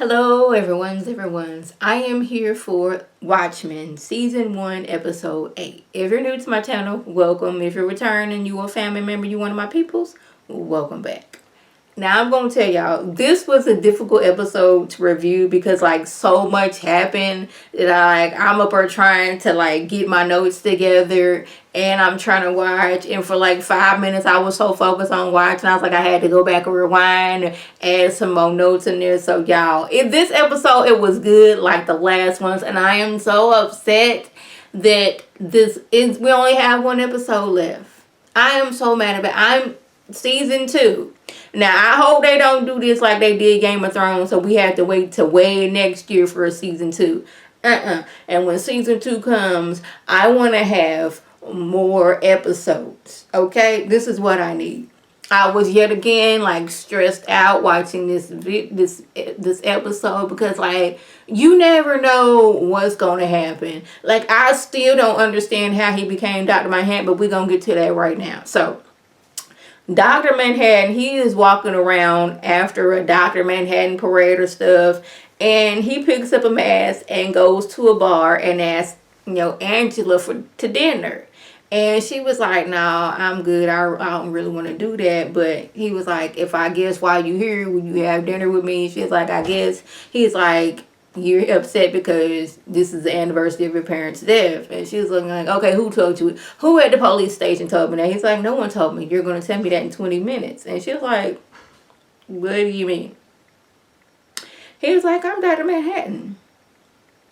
Hello, everyone's. I am here for Watchmen, Season 1, Episode 8. If you're new to my channel, welcome. If you're returning, you a family member, you one of my peoples, welcome back. Now I'm going to tell y'all, this was a difficult episode to review because like so much happened that I'm up here trying to like get my notes together and I'm trying to watch, and for like 5 minutes I was so focused on watching I was like I had to go back and rewind and add some more notes in there. So y'all, in this episode it was good like the last ones, and I am so upset that we only have one episode left. I am so mad about it. I'm season 2. Now I hope they don't do this like they did Game of Thrones, so we have to wait till way next year for a season 2. And when season 2 comes, I want to have more episodes. Okay, this is what I need. I was yet again like stressed out watching this episode because like you never know what's gonna happen. Like I still don't understand how he became Dr. Manhattan, but we're gonna get to that right now. So Dr. Manhattan, he is walking around after a Dr. Manhattan parade or stuff, and he picks up a mask and goes to a bar and asks, Angela to dinner. And she was like, "No, I'm good. I don't really want to do that." But he was like, "If I guess why you here, would you have dinner with me?" She's like, "I guess." He's like, "You're upset because this is the anniversary of your parents' death." And she was looking like, "Okay, who told you? Who at the police station told me that?" He's like, "No one told me. You're going to tell me that in 20 minutes. And she was like, "What do you mean?" He was like, "I'm Dr. Manhattan."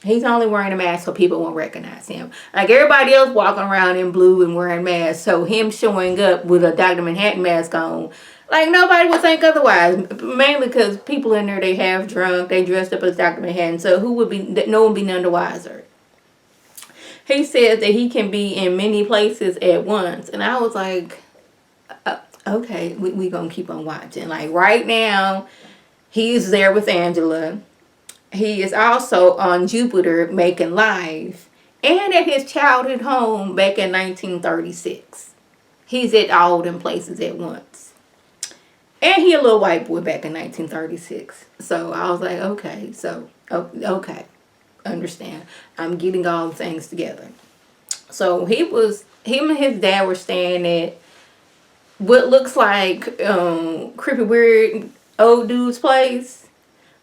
He's only wearing a mask so people won't recognize him. Like everybody else walking around in blue and wearing masks. So him showing up with a Dr. Manhattan mask on, like nobody would think otherwise. Mainly because people in there, they half drunk. They dressed up as Dr. Manhattan. So no one would be none the wiser. He says that he can be in many places at once. And I was like, okay, we going to keep on watching. Like right now, he's there with Angela. He is also on Jupiter making live and at his childhood home back in 1936. He's at all them places at once. And he a little white boy back in 1936. So I was like, okay, okay, understand. I'm getting all the things together. So him and his dad were staying at what looks like creepy weird old dude's place.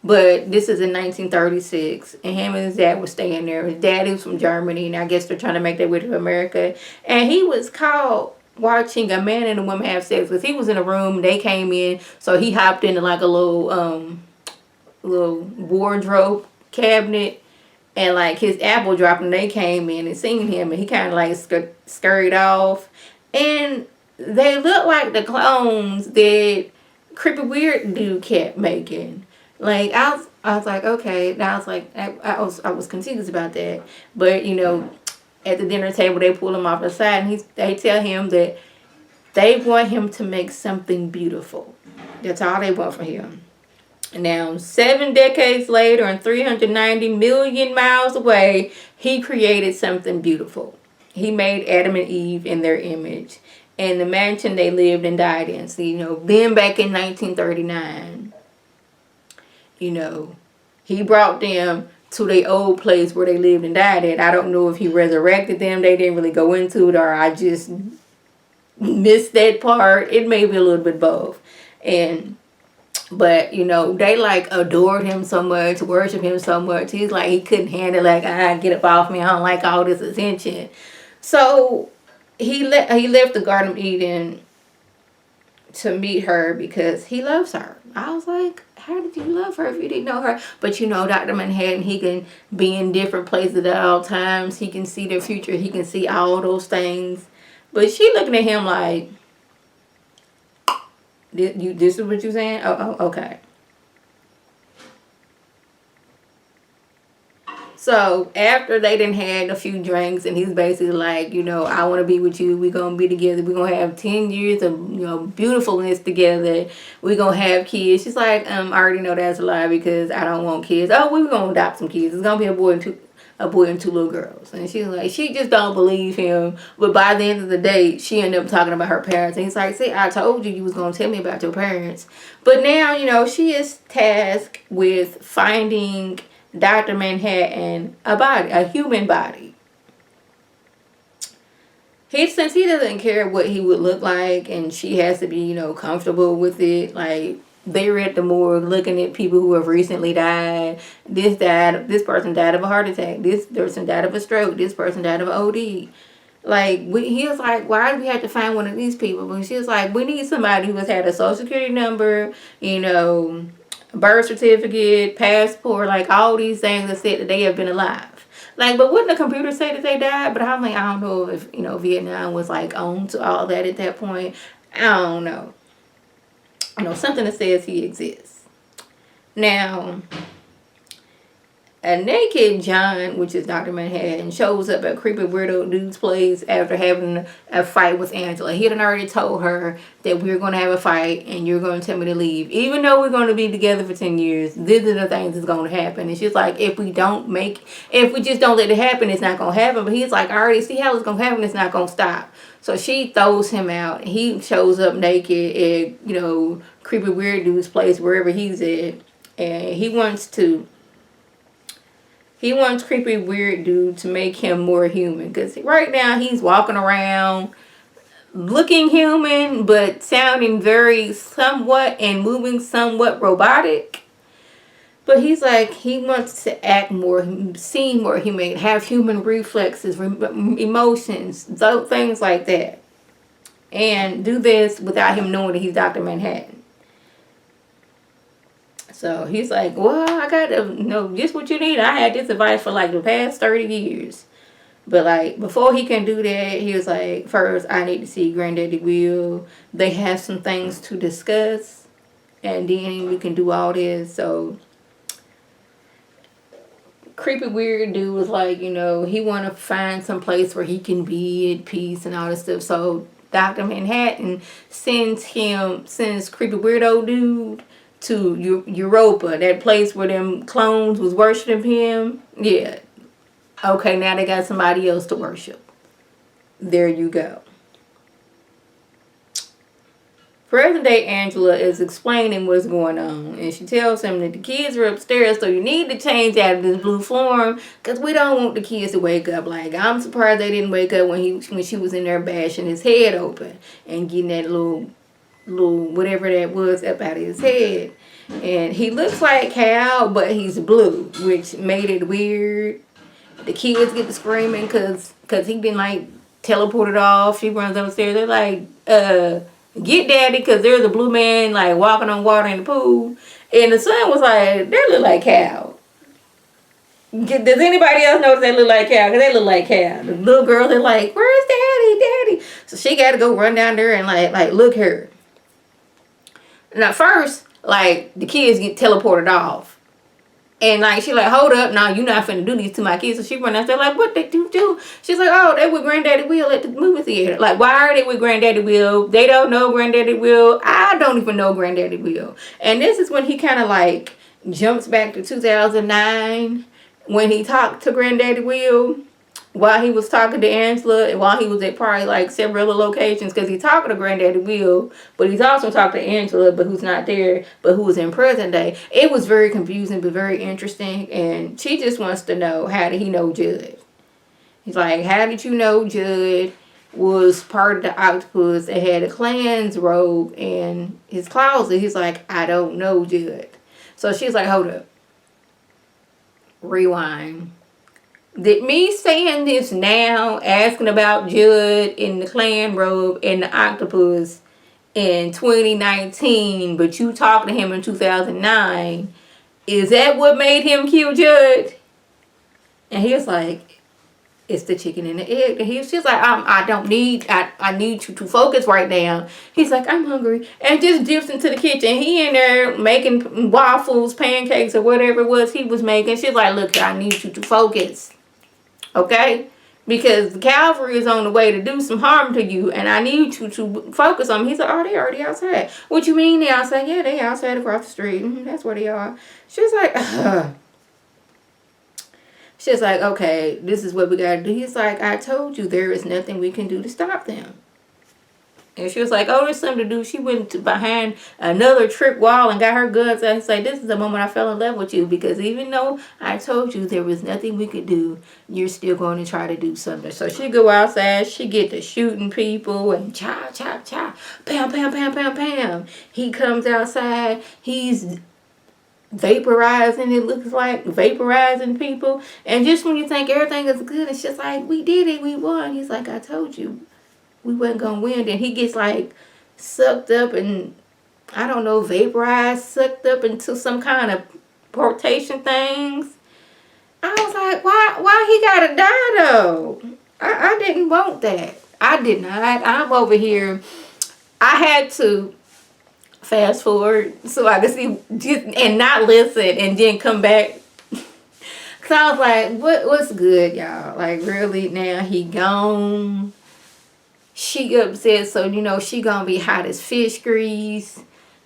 But this is in 1936, and him and his dad were staying there. His dad is from Germany, and I guess they're trying to make their way to America. And he was caught watching a man and a woman have sex because he was in a room. They came in, so he hopped into like a little wardrobe cabinet, and like his apple dropped, and they came in and seen him, and he kind of like scurried off, and they looked like the clones that Creepy Weird dude kept making. Like I was like, okay. And I was like, I was confused about that. But at the dinner table, they pull him off the side, and they tell him that they want him to make something beautiful. That's all they want from him. Now, 7 decades later, and 390 million miles away, he created something beautiful. He made Adam and Eve in their image, and the mansion they lived and died in. So then back in 1939. He brought them to their old place where they lived and died at. I don't know if he resurrected them. They didn't really go into it, or I just missed that part. It may be a little bit both. But they like adored him so much, worship him so much. He's like, he couldn't handle like, get up off me. I don't like all this attention. So he left the Garden of Eden to meet her because he loves her. I was like, how did you love her if you didn't know her? But Dr. Manhattan, he can be in different places at all times. He can see the future. He can see all those things. But she looking at him like, this is what you saying? Oh, okay. So after they done had a few drinks, and he's basically like, I want to be with you. We're going to be together. We're going to have 10 years of, beautifulness together. We're going to have kids. She's like, I already know that's a lie because I don't want kids. Oh, we're going to adopt some kids. It's going to be a a boy and two little girls. And she's like, she just don't believe him. But by the end of the day, she ended up talking about her parents. And he's like, see, I told you was going to tell me about your parents. But now, she is tasked with finding Dr. Manhattan a human body. Since he doesn't care what he would look like, and she has to be, comfortable with it, like, they were at the morgue looking at people who have recently died. This person died of a heart attack. This person died of a stroke. This person died of an OD. Like, he was like, why do we have to find one of these people? But she was like, we need somebody who has had a social security number, birth certificate, passport, like all these things that said that they have been alive. Like, but wouldn't the computer say that they died? But I'm like, I don't know if, Vietnam was like on to all that at that point. I don't know. Something that says he exists. Now, a naked John, which is Dr. Manhattan, shows up at creepy weirdo dude's place after having a fight with Angela. He had already told her that we were going to have a fight and you're going to tell me to leave. Even though we're going to be together for 10 years, these are the things that's going to happen. And she's like, if we just don't let it happen, it's not going to happen. But he's like, I already see how it's going to happen. It's not going to stop. So she throws him out. He shows up naked at, creepy weird dude's place, wherever he's at. And he wants creepy weird dude to make him more human. Because right now he's walking around looking human, but sounding very somewhat and moving somewhat robotic. But he's like, he wants to act more, seem more human, have human reflexes, emotions, things like that. And do this without him knowing that he's Dr. Manhattan. So he's like, well, I got to know just what you need. I had this advice for like the past 30 years. But like, before he can do that, he was like, first, I need to see Granddaddy Will. They have some things to discuss. And then we can do all this. So creepy weird dude was like, he want to find some place where he can be at peace and all this stuff. So Dr. Manhattan sends creepy weirdo dude to Europa, that place where them clones was worshiping him. Yeah. Okay, now they got somebody else to worship. There you go. Present day Angela is explaining what's going on, and she tells him that the kids are upstairs, so you need to change out of this blue form because we don't want the kids to wake up. Like, I'm surprised they didn't wake up when she was in there bashing his head open and getting that little whatever that was up out of his head. And he looks like Cal, but he's blue, which made it weird. The kids get to screaming because he been like teleported off. She runs upstairs. They're like, get daddy, because there's a blue man like walking on water in the pool. And the son was like, they look like Cal. Does anybody else notice they look like Cal? Because they look like Cal. The little girls are like, where's daddy? So she got to go run down there and like look her. Now first, like, the kids get teleported off. And like, she like, hold up, now you're not finna do these to my kids. So she run out there like, what they do? She's like, oh, they with Granddaddy Will at the movie theater. Like, why are they with Granddaddy Will? They don't know Granddaddy Will. I don't even know Granddaddy Will. And this is when he kind of like jumps back to 2009 when he talked to Granddaddy Will while he was talking to Angela and while he was at probably like several other locations, because he's talking to Granddaddy Will, but he's also talking to Angela, but who's not there, but who was in present day. It was very confusing, but very interesting. And she just wants to know, how did he know Judd? He's like, how did you know Judd was part of the octopus that had a clan's robe in his closet? He's like, I don't know Judd. So she's like, hold up. Rewind. Did me saying this now, asking about Judd in the clan robe and the octopus in 2019, but you talked to him in 2009, is that what made him kill Judd? And he was like, it's the chicken and the egg. And she's like, I need you to focus right now. He's like, I'm hungry. And just dips into the kitchen. He in there making waffles, pancakes, or whatever it was he was making. She's like, look, I need you to focus. Okay? Because the cavalry is on the way to do some harm to you, and I need you to focus on them. He's like, oh, they already outside. What you mean they outside? Yeah, they outside across the street. That's where they are. She's like, She's like, okay, this is what we gotta do. He's like, I told you there is nothing we can do to stop them. And she was like, oh, there's something to do. She went behind another trick wall and got her guns out. He's like, this is the moment I fell in love with you, because even though I told you there was nothing we could do, you're still going to try to do something. So she go outside. She get to shooting people and cha, cha, cha. Pam, pam, pam, pam, pam. He comes outside. He's vaporizing, it looks like, vaporizing people. And just when you think everything is good, it's just like, we did it. We won. He's like, I told you we wasn't gonna win. And he gets like sucked up and, I don't know, vaporized, sucked up into some kind of portation things. I was like, why he gotta die though? I didn't want that. I did not. I'm over here. I had to fast forward so I could see just, and not listen and then come back. Cause I was like, what's good, y'all? Like, really, now he gone. She upset, so you know she gonna be hot as fish grease.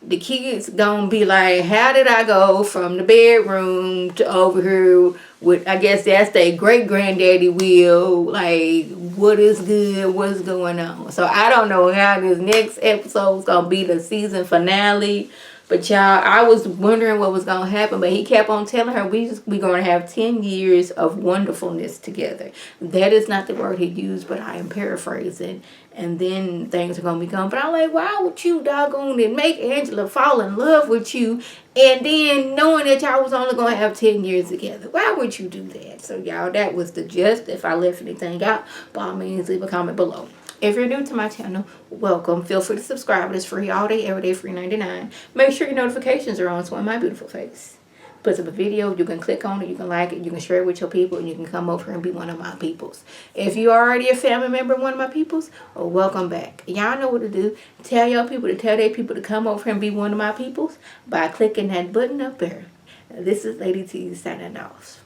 The kids gonna be like, how did I go from the bedroom to over here with, I guess that's their great granddaddy will, like, what is good, what's going on? So I don't know how this next episode's gonna be the season finale. But y'all, I was wondering what was gonna happen, but he kept on telling her we gonna have 10 years of wonderfulness together. That is not the word he used, but I am paraphrasing. And then things are gonna become. But I'm like, why would you doggone it make Angela fall in love with you, and then knowing that y'all was only gonna have 10 years together? Why would you do that? So y'all, that was the gist. If I left anything out, by all means leave a comment below. If you're new to my channel, welcome. Feel free to subscribe. It's free all day, every day, free 99. Make sure your notifications are on so when my beautiful face puts up a video, you can click on it, you can like it, you can share it with your people, and you can come over and be one of my peoples. If you're already a family member of one of my peoples, welcome back. Y'all know what to do. Tell your people to tell their people to come over and be one of my peoples by clicking that button up there. This is Lady T signing off.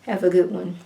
Have a good one.